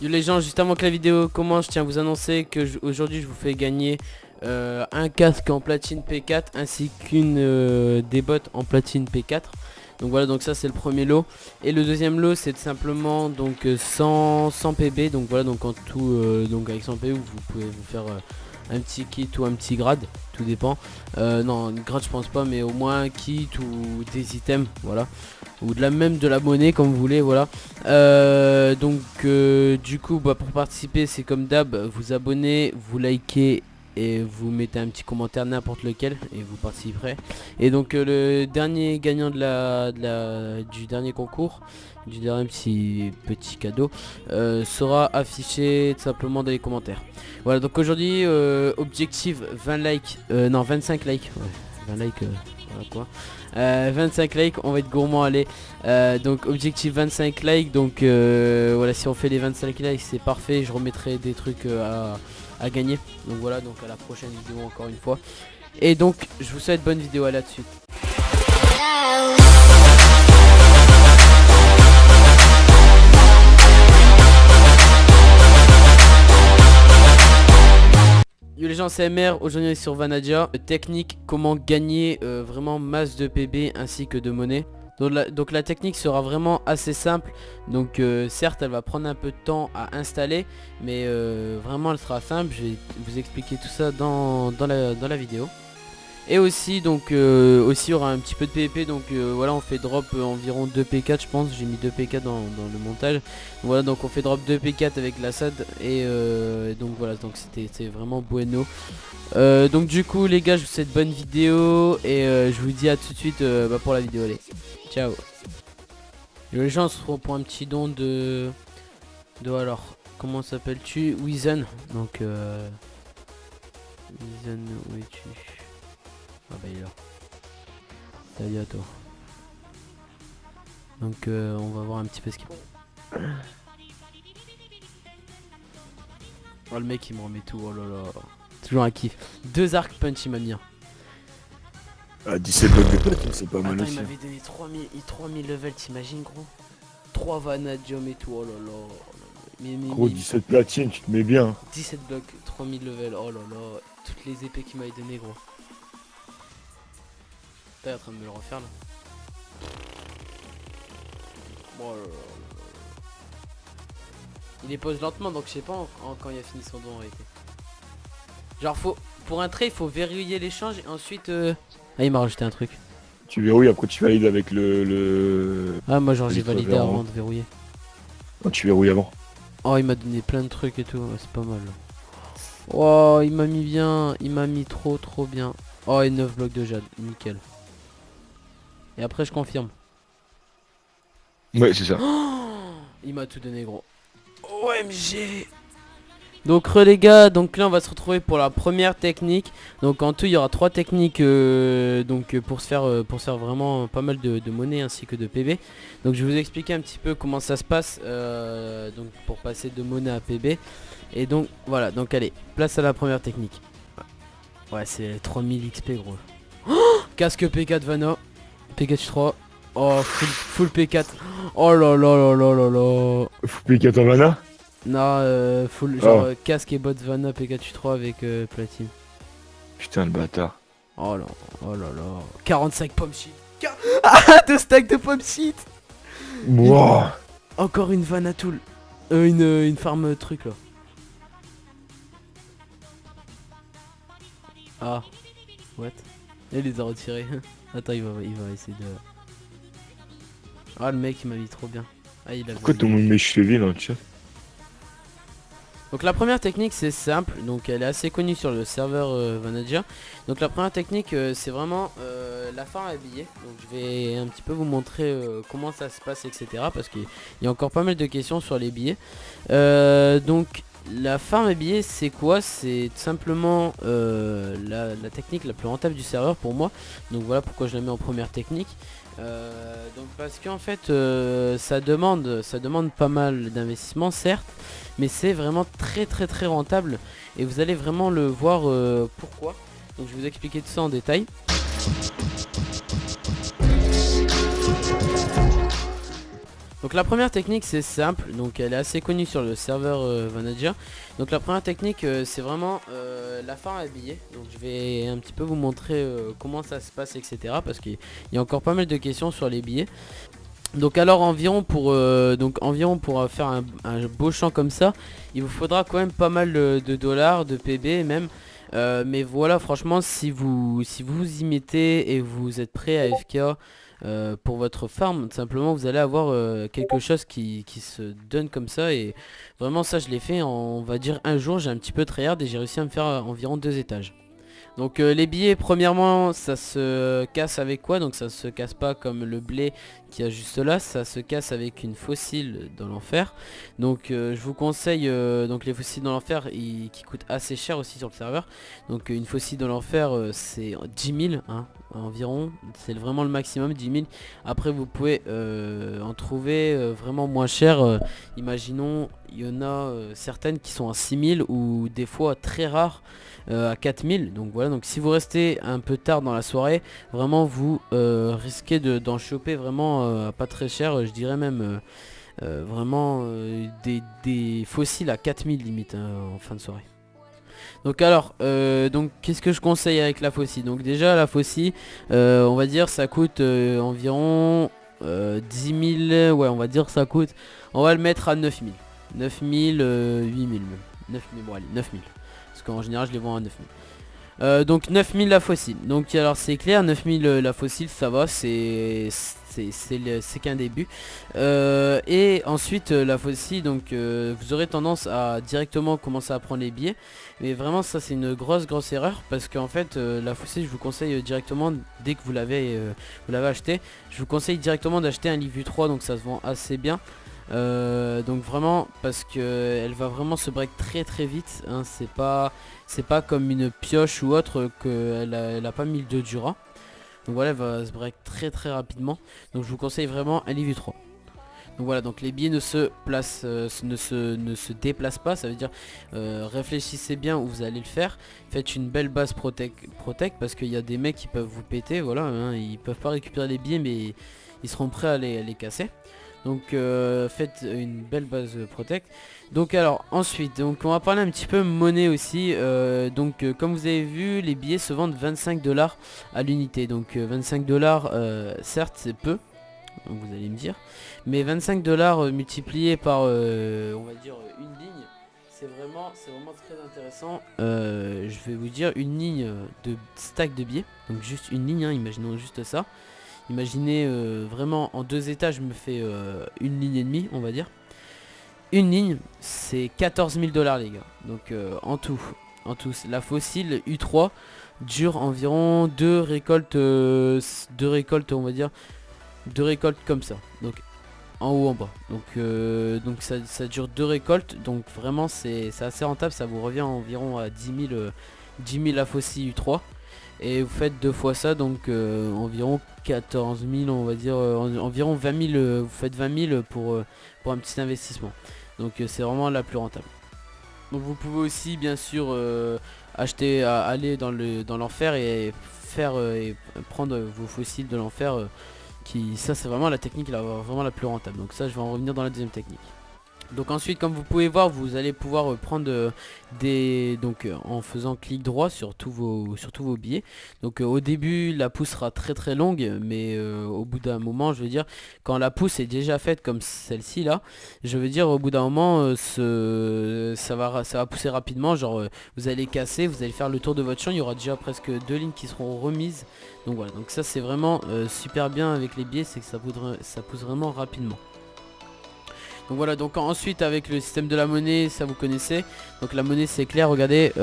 Yo les gens, juste avant que la vidéo commence, je tiens à vous annoncer que aujourd'hui je vous fais gagner un casque en platine P4 ainsi qu'une débotte en platine P4. Donc voilà, donc ça c'est le premier lot. Et le deuxième lot c'est simplement donc 100 PB. Donc voilà, donc en tout, donc avec 100 PB vous pouvez vous faire un petit kit ou un petit grade, tout dépend. Non, une grade je pense pas, mais au moins un kit ou des items, voilà. Ou même de la monnaie comme vous voulez, voilà. Du coup bah, pour participer c'est comme d'hab, vous abonnez, vous likez et vous mettez un petit commentaire n'importe lequel et vous participerez. Et donc le dernier gagnant du dernier concours, du dernier petit cadeau sera affiché tout simplement dans les commentaires. Voilà, donc aujourd'hui objectif 20 likes, non 25 likes, ouais, 20 likes, voilà quoi. 25 likes, on va être gourmand, allez. Donc objectif 25 likes, donc voilà, si on fait les 25 likes c'est parfait, je remettrai des trucs à gagner. Donc voilà, donc à la prochaine vidéo encore une fois. Et donc je vous souhaite bonne vidéo, à la suite. Yo les gens, c'est MR, aujourd'hui on est sur Vanadja. Technique, comment gagner vraiment masse de PB ainsi que de monnaie. Donc la technique sera vraiment assez simple. Donc certes elle va prendre un peu de temps à installer, mais vraiment elle sera simple. Je vais vous expliquer tout ça dans la vidéo. Et aussi donc aussi il y aura un petit peu de PvP. Donc voilà, on fait drop environ 2 P4 je pense. J'ai mis 2 P4 dans le montage. Voilà, donc on fait drop 2 P4 avec la SAD. Et donc voilà, donc c'était vraiment bueno. Donc du coup les gars, je vous souhaite bonne vidéo. Et je vous dis à tout de suite pour la vidéo, allez. Ciao. Et les gens se retrouvent pour un petit don de alors comment s'appelles-tu? Wizen. Donc Wizen, où es-tu? Ah bah il est là. Salut à toi. Donc on va voir un petit peu ce qu'il faut. Oh le mec il me remet tout, oh là là. Toujours un kiff. 2 arcs punch il m'a mis. Ah, 17 blocs de platine, c'est pas mal Attends, aussi. il m'avait donné 3000 levels, t'imagines gros? 3 vanadium et tout, oh là là. Gros, 17 platine, tu te mets bien. 17 blocs, 3000 levels, oh là là. Toutes les épées qu'il m'avait donné gros. T'es en train de me le refaire là. Oh là là là. Il les pose lentement, donc je sais pas quand il a fini son don en réalité. Genre pour un trait il faut verrouiller l'échange et ensuite Ah il m'a rajouté un truc. Tu verrouilles, après tu valides avec le... Ah moi genre j'ai litre validé vert, avant hein. de verrouiller. Oh, tu verrouilles avant. Oh il m'a donné plein de trucs et tout, ouais, c'est pas mal. Oh il m'a mis bien, il m'a mis trop bien. Oh et 9 blocs de jade, nickel. Et après je confirme. Ouais, c'est ça. Il m'a tout donné gros. OMG. Donc les gars, donc là on va se retrouver pour la première technique. Donc en tout il y aura 3 techniques pour se faire vraiment pas mal de monnaie ainsi que de PB. Donc je vais vous expliquer un petit peu comment ça se passe donc pour passer de monnaie à PB. Et donc voilà, donc allez, place à la première technique. Ouais c'est 3000 XP gros. Oh, casque P4 Vana, P4 3. Oh full P4. Oh là là là là là là. Faut payer 4 en mana. Non, full genre casque et bottes Vanna P4 avec platine. Putain, le bâtard. Oh là, oh là là. 45 pommes shit. Ah, 2 stacks de pommes shit. Wow. Encore une Vanna tool. Une farm truc là. Ah, what? Il les a retirés. Attends, il va essayer de... Ah, le mec il m'a mis trop bien. Ah, il a... Pourquoi tout le monde met cheville dans le chat? Donc la première technique c'est simple, donc elle est assez connue sur le serveur Vanadja. Donc la première technique c'est vraiment la farm à billets. Donc je vais un petit peu vous montrer comment ça se passe, etc. Parce qu'il y a encore pas mal de questions sur les billets. Donc la farm à billets c'est quoi? C'est tout simplement la technique la plus rentable du serveur pour moi. Donc voilà pourquoi je la mets en première technique. Donc parce qu'en fait ça demande pas mal d'investissement certes, mais c'est vraiment très rentable et vous allez vraiment le voir pourquoi. Donc je vais vous expliquer tout ça en détail. Donc la première technique c'est simple, donc elle est assez connue sur le serveur Vanadja. Donc la première technique c'est vraiment la farm à billets. Donc je vais un petit peu vous montrer comment ça se passe, etc. Parce qu'il y a encore pas mal de questions sur les billets. Donc alors environ pour faire un beau champ comme ça, il vous faudra quand même pas mal de dollars, de PB même. Mais voilà, franchement, si vous y mettez et vous êtes prêt à FK pour votre farm, tout simplement vous allez avoir quelque chose qui se donne comme ça. Et vraiment ça je l'ai fait en, on va dire, un jour. J'ai un petit peu tryhard et j'ai réussi à me faire environ 2 étages. Donc les billets, premièrement, ça se casse avec quoi? Donc ça se casse pas comme le blé qui a juste là, ça se casse avec une fossile dans l'enfer. Donc je vous conseille donc les fossiles dans l'enfer qui coûtent assez cher aussi sur le serveur. Donc une fossile dans l'enfer c'est 10 000 hein, environ, c'est vraiment le maximum, 10 000. Après vous pouvez en trouver vraiment moins cher. Imaginons, il y en a certaines qui sont à 6 000 ou des fois très rares à 4000. Donc voilà, donc si vous restez un peu tard dans la soirée, vraiment vous risquez d'en choper vraiment pas très cher, je dirais même vraiment des fossiles à 4000 limite en fin de soirée. Donc alors, donc qu'est-ce que je conseille avec la faucille? Donc déjà la faucille, on va dire ça coûte environ 10 000, ouais on va dire ça coûte, on va le mettre à 9000, 9000, 8000 même, 9000, bon allez 9000. Parce qu'en général je les vends à 9000. Donc 9000 la fossile. Donc alors c'est clair, 9000 la fossile ça va, c'est qu'un début. Et ensuite la fossile, donc vous aurez tendance à directement commencer à prendre les billets. Mais vraiment ça c'est une grosse erreur. Parce qu'en fait la fossile je vous conseille directement, dès que vous l'avez acheté, je vous conseille directement d'acheter un livre 3. Donc ça se vend assez bien. Donc vraiment parce que elle va vraiment se break très vite hein, c'est pas comme une pioche ou autre que elle a pas 1000 de dura. Donc voilà, elle va se break très rapidement. Donc je vous conseille vraiment un livre 3. Donc voilà, donc les billets ne se placent, ne se déplacent pas. Ça veut dire réfléchissez bien où vous allez le faire. Faites une belle base protect parce qu'il y a des mecs qui peuvent vous péter. Voilà hein, ils peuvent pas récupérer les billets mais ils seront prêts à les casser. Donc faites une belle base protect. Donc alors ensuite, donc on va parler un petit peu monnaie aussi. Donc comme vous avez vu, les billets se vendent 25 $ à l'unité. Donc 25 $, certes c'est peu, donc vous allez me dire, mais 25 $ multiplié par on va dire une ligne, c'est vraiment très intéressant. Je vais vous dire une ligne de stack de billets, donc juste une ligne hein, imaginons juste ça. Imaginez vraiment en 2 étages je me fais une ligne et demie on va dire. Une ligne c'est 14 000 $ les gars. Donc en tout la fossile U3 dure environ 2 récoltes on va dire, 2 récoltes comme ça. Donc en haut en bas. Donc ça dure 2 récoltes. Donc vraiment c'est assez rentable. Ça vous revient environ à 10 000 la fossile U3. Et vous faites 2 fois ça, donc environ 14 000 on va dire, environ 20 000, vous faites 20 000 pour un petit investissement. Donc c'est vraiment la plus rentable. Donc vous pouvez aussi bien sûr acheter, aller dans l'enfer et faire et prendre vos fossiles de l'enfer. Ça c'est vraiment la technique vraiment la plus rentable. Donc ça je vais en revenir dans la deuxième technique. Donc ensuite comme vous pouvez voir vous allez pouvoir prendre en faisant clic droit sur tous vos billets. Donc au début la pousse sera très longue, mais au bout d'un moment je veux dire quand la pousse est déjà faite comme celle-ci là, je veux dire au bout d'un moment ça va pousser rapidement. Genre vous allez casser, vous allez faire le tour de votre champ, il y aura déjà presque 2 lignes qui seront remises. Donc voilà, donc ça c'est vraiment super bien avec les billets, c'est que ça pousse vraiment rapidement. Donc voilà, donc ensuite avec le système de la monnaie, ça vous connaissez. Donc la monnaie c'est clair, regardez,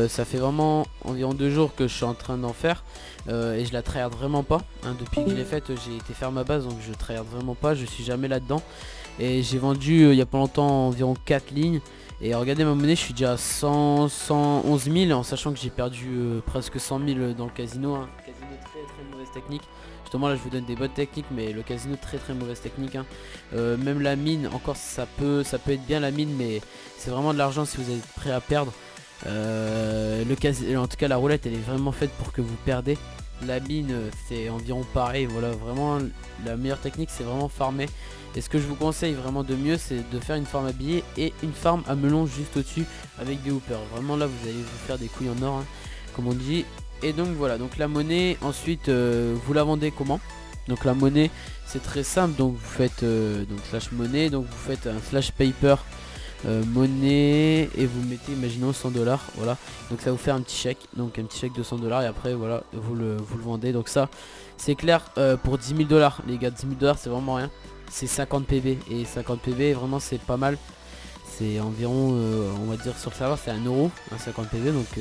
ça fait vraiment environ 2 jours que je suis en train d'en faire. Et je la tryhard vraiment pas hein. Depuis que je l'ai faite, j'ai été faire ma base, donc je tryhard vraiment pas, je suis jamais là-dedans. Et j'ai vendu il y a pas longtemps environ 4 lignes. Et regardez ma monnaie, je suis déjà à 111 000 en sachant que j'ai perdu presque 100 000 dans le casino hein. Casino très mauvaise technique. Justement là je vous donne des bonnes techniques, mais le casino très mauvaise technique hein. Même la mine encore ça peut être bien la mine, mais c'est vraiment de l'argent si vous êtes prêt à perdre. En tout cas la roulette elle est vraiment faite pour que vous perdez. La mine c'est environ pareil. Voilà, vraiment la meilleure technique c'est vraiment farmer Et ce que je vous conseille vraiment de mieux, c'est de faire une farm à billets et une farm à melon juste au-dessus avec des hoopers. Vraiment là vous allez vous faire des couilles en or, hein, comme on dit. Et donc voilà, donc la monnaie ensuite vous la vendez comment? Donc la monnaie c'est très simple, donc vous faites donc slash monnaie, donc vous faites un slash paper monnaie et vous mettez imaginons 100 $, voilà, donc ça vous fait un petit chèque, donc un petit chèque de 100 $ et après voilà vous le vendez. Donc ça c'est clair pour 10 000 $ les gars, 10 000 $ c'est vraiment rien, c'est 50 PB et 50 PB vraiment c'est pas mal, c'est environ on va dire sur le serveur c'est 1 euro, 50 PB, donc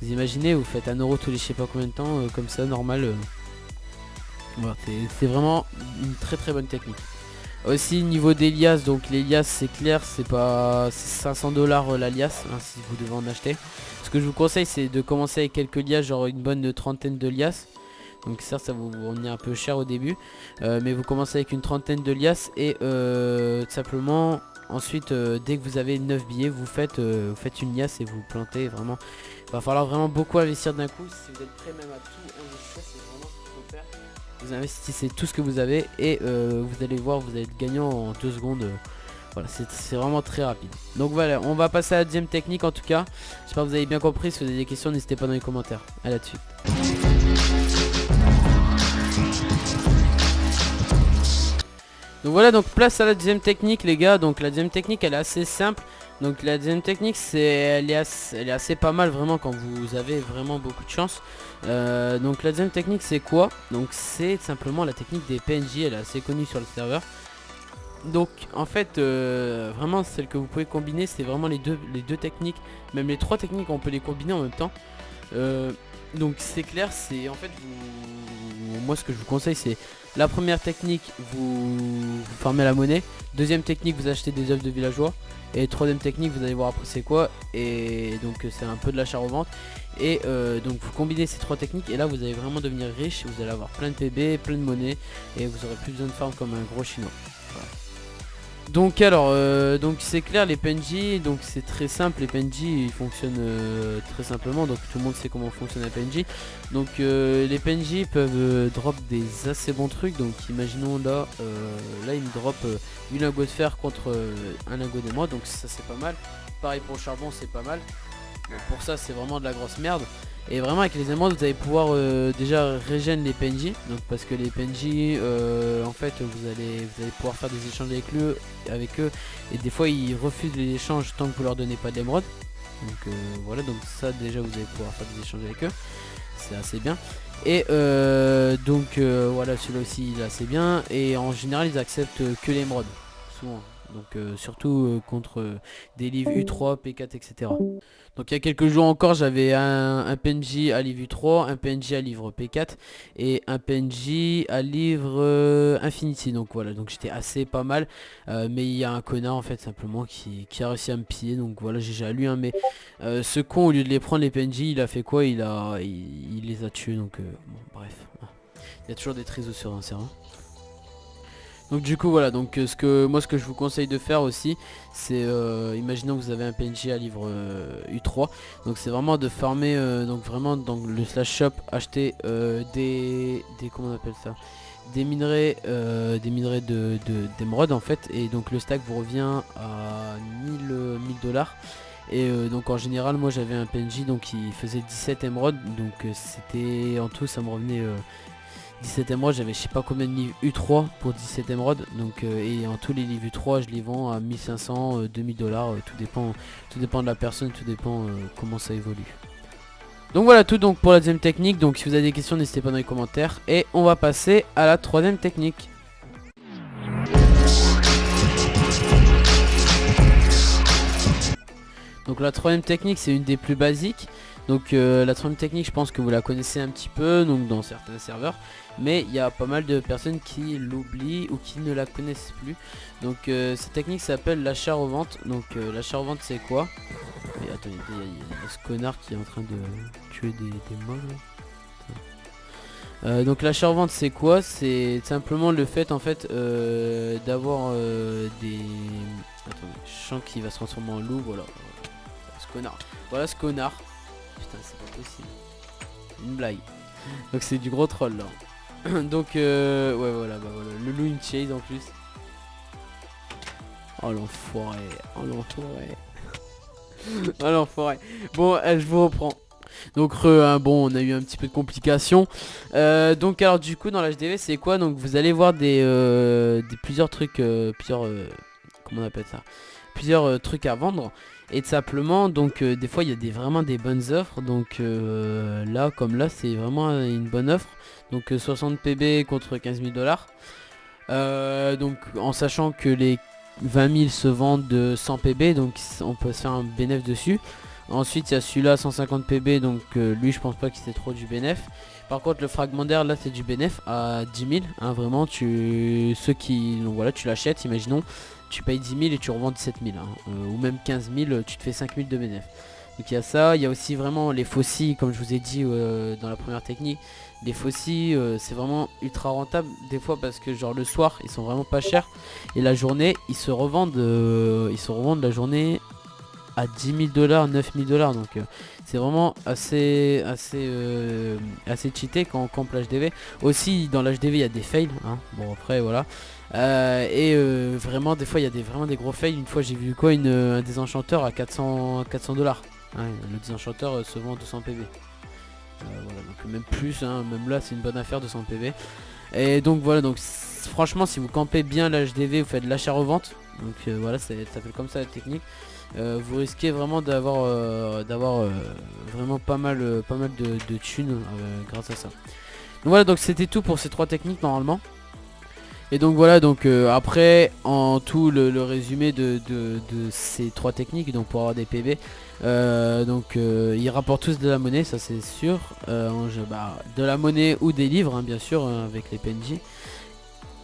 vous imaginez vous faites 1 euro tous les je sais pas combien de temps comme ça normal, voilà, c'est vraiment une très bonne technique. Aussi niveau des liasses, donc les liasses c'est clair, c'est 500 $ la liasse hein, si vous devez en acheter. Ce que je vous conseille c'est de commencer avec quelques liasses, genre une bonne trentaine de liasses. Donc certes ça vous revenir un peu cher au début, mais vous commencez avec une trentaine de liasses et tout simplement ensuite dès que vous avez 9 billets vous faites une liasse et vous plantez. Vraiment il va falloir vraiment beaucoup investir d'un coup. Si vous êtes prêt même à tout investir, c'est vraiment ce qu'il faut faire. Vous investissez tout ce que vous avez et vous allez voir, vous allez être gagnant en 2 secondes. Voilà, c'est vraiment très rapide. Donc voilà, on va passer à la deuxième technique en tout cas. J'espère que vous avez bien compris. Si vous avez des questions, n'hésitez pas dans les commentaires. À la suite. Donc voilà, donc place à la deuxième technique les gars. Donc la deuxième technique elle est assez simple. Donc la deuxième technique elle est assez pas mal vraiment quand vous avez vraiment beaucoup de chance. Donc la deuxième technique c'est quoi? Donc c'est simplement la technique des PNJ, elle est assez connue sur le serveur. Donc en fait vraiment celle que vous pouvez combiner c'est vraiment les deux techniques, même les trois techniques on peut les combiner en même temps. Donc c'est clair, c'est en fait moi ce que je vous conseille c'est la première technique vous farmez la monnaie, deuxième technique vous achetez des œufs de villageois et troisième technique vous allez voir après c'est quoi, et donc c'est un peu de l'achat-revente et donc vous combinez ces trois techniques et là vous allez vraiment devenir riche, vous allez avoir plein de PB, plein de monnaie et vous aurez plus besoin de farm comme un gros chinois. Voilà. Donc alors donc c'est clair les PNJ, donc c'est très simple, les PNJ ils fonctionnent très simplement, donc tout le monde sait comment fonctionne un PNJ. Donc les PNJ peuvent drop des assez bons trucs, donc imaginons là là il me drop 8 lingots de fer contre un lingot d'émeraude, donc ça c'est pas mal. Pareil pour le charbon c'est pas mal. Donc pour ça c'est vraiment de la grosse merde. Et vraiment avec les émeraudes vous allez pouvoir déjà régénérer les PNJ, donc parce que les PNJ en fait vous allez pouvoir faire des échanges avec eux et des fois ils refusent les échanges tant que vous leur donnez pas d'émeraude. Donc voilà, donc ça déjà vous allez pouvoir faire des échanges avec eux, c'est assez bien. Et donc voilà, celui-là aussi il est assez bien et en général ils acceptent que l'émeraude souvent. Donc surtout contre des livres U3, P4, etc. Donc il y a quelques jours encore j'avais un PNJ à livre U3, un PNJ à livre P4 et un PNJ à livre Infinity. Donc voilà, donc j'étais assez pas mal, mais il y a un connard en fait simplement qui a réussi à me piller. Donc voilà, j'ai déjà lu un, mais ce con au lieu de les prendre les PNJ il a fait quoi, il les a tués. Donc bon, bref, il y a toujours des trésors sur un serveur. Donc du coup voilà, donc ce que je vous conseille de faire aussi c'est imaginons que vous avez un PNJ à livre U3, donc c'est vraiment de farmer donc vraiment dans le slash shop, acheter des comment on appelle ça, des minerais d'émeraude en fait, et donc le stack vous revient à 1000 $. Et donc en général moi j'avais un PNJ donc qui faisait 17 émeraudes, donc c'était en tout ça me revenait 17 émeraudes, j'avais je sais pas combien de livres U3 pour 17 émeraudes, donc et en tous les livres U3 je les vends à 1500, 2000 $, tout dépend de la personne, tout dépend comment ça évolue. Donc voilà tout donc pour la deuxième technique. Donc si vous avez des questions n'hésitez pas dans les commentaires et on va passer à la troisième technique. Donc la troisième technique c'est une des plus basiques. Donc la troisième technique je pense que vous la connaissez un petit peu donc dans certains serveurs, mais il y a pas mal de personnes qui l'oublient ou qui ne la connaissent plus. Donc cette technique s'appelle l'achat-revente. Donc l'achat-revente c'est quoi? Mais attendez, il y a ce connard qui est en train de tuer des mobs. Donc l'achat-revente c'est quoi? C'est simplement le fait en fait d'avoir des... Attendez, je sens qu'il va se transformer en loup, voilà. Ce connard. Voilà ce connard. Putain c'est pas possible. Une blague. Donc c'est du gros troll là. Donc ouais voilà, bah voilà. Le loup il me chase en plus. Oh l'enfoiré. Oh l'enfoiré. Oh l'enfoiré. Bon, je vous reprends. Donc bon, on a eu un petit peu de complications. Donc alors du coup dans l'HDV c'est quoi? Donc vous allez voir plusieurs trucs, comment on appelle ça? Plusieurs trucs à vendre. Et tout simplement donc des fois il y a vraiment des bonnes offres. Donc là comme là c'est vraiment une bonne offre. Donc 60 PB contre 15 000 dollars. Donc en sachant que les 20 000 se vendent de 100 PB, donc on peut se faire un bénéf dessus. Ensuite il y a celui-là 150 PB, donc lui je pense pas qu'il c'est trop du bénéf. Par contre le fragment d'air là c'est du bénéf à 10 000, hein, vraiment donc voilà, tu l'achètes, imaginons, tu payes 10 000 et tu revends 17 000, hein, ou même 15 000, tu te fais 5 000 de bénéf. Donc il y a ça, il y a aussi vraiment les faucilles comme je vous ai dit dans la première technique. Les faucilles c'est vraiment ultra rentable des fois parce que genre le soir ils sont vraiment pas chers et la journée ils se revendent la journée à 10 000 dollars, 9 000 dollars, donc c'est vraiment assez cheaté quand on campe l'HDV. Aussi dans l'HDV il y a des fails, hein. Bon après voilà. Vraiment des fois il y a vraiment des gros fails. Une fois j'ai vu quoi, un désenchanteur à 400 dollars. Ouais, le désenchanteur se vend 200 PV. Voilà, donc même plus, hein, même là c'est une bonne affaire 200 PV. Et donc voilà, donc franchement si vous campez bien l'HDV, vous faites de l'achat-revente. Donc voilà, ça s'appelle comme ça la technique. Vous risquez vraiment d'avoir vraiment pas mal de thunes grâce à ça. Donc voilà, donc c'était tout pour ces trois techniques normalement. Et donc voilà, donc après en tout le résumé de ces trois techniques, donc pour avoir des PB, ils rapportent tous de la monnaie, ça c'est sûr, de la monnaie ou des livres, hein, bien sûr, avec les PNJ.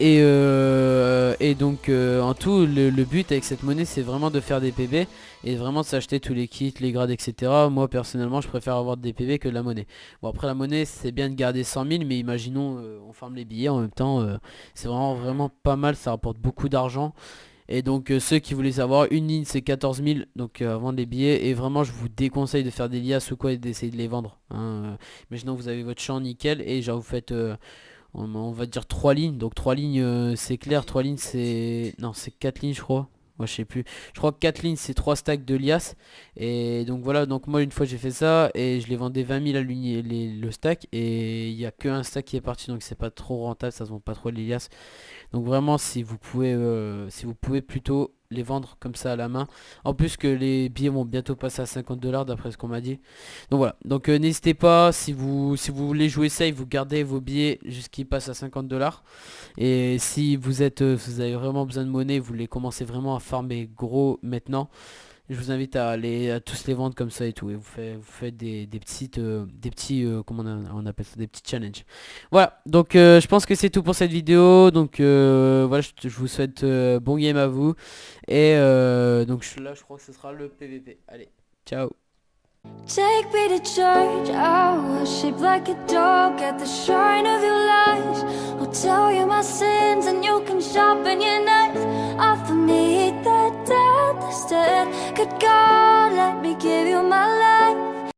Et donc en tout le but avec cette monnaie c'est vraiment de faire des PB et vraiment de s'acheter tous les kits, les grades, etc. Moi personnellement je préfère avoir des PB que de la monnaie. Bon après la monnaie c'est bien de garder 100 000, mais imaginons on farme les billets en même temps, c'est vraiment pas mal, ça rapporte beaucoup d'argent. Et donc ceux qui voulaient savoir, une ligne c'est 14 000, donc vendre les billets. Et vraiment je vous déconseille de faire des liasses ou quoi et d'essayer de les vendre, hein. Imaginons vous avez votre champ nickel et genre vous faites on va dire 3 lignes. Donc 3 lignes c'est clair, 3 lignes c'est... Non c'est 4 lignes je crois. Moi je sais plus. Je crois que 4 lignes c'est 3 stacks de liasses. Et donc voilà, donc moi une fois j'ai fait ça et je les vendais 20 000 à le stack. Et il n'y a que un stack qui est parti, donc c'est pas trop rentable, ça se vend pas trop les liasses. Donc vraiment si vous pouvez plutôt les vendre comme ça à la main. En plus que les billets vont bientôt passer à 50 dollars d'après ce qu'on m'a dit. Donc voilà, donc n'hésitez pas, si vous voulez jouer safe, vous gardez vos billets jusqu'ils passent à 50 dollars. Et si vous avez vraiment besoin de monnaie, vous voulez commencer vraiment à farmer gros maintenant, je vous invite à tous les vendre comme ça et tout. Et vous faites des petits, comment on appelle ça, des petits challenges. Voilà, donc je pense que c'est tout pour cette vidéo. Donc voilà, je vous souhaite bon game à vous. Et donc là, je crois que ce sera le PVP. Allez, ciao. Take me to church, I worship like a dog at the shrine of your lies. I'll tell you my sins and you can sharpen your knife. Offer me that deathless death. Good God, let me give you my life.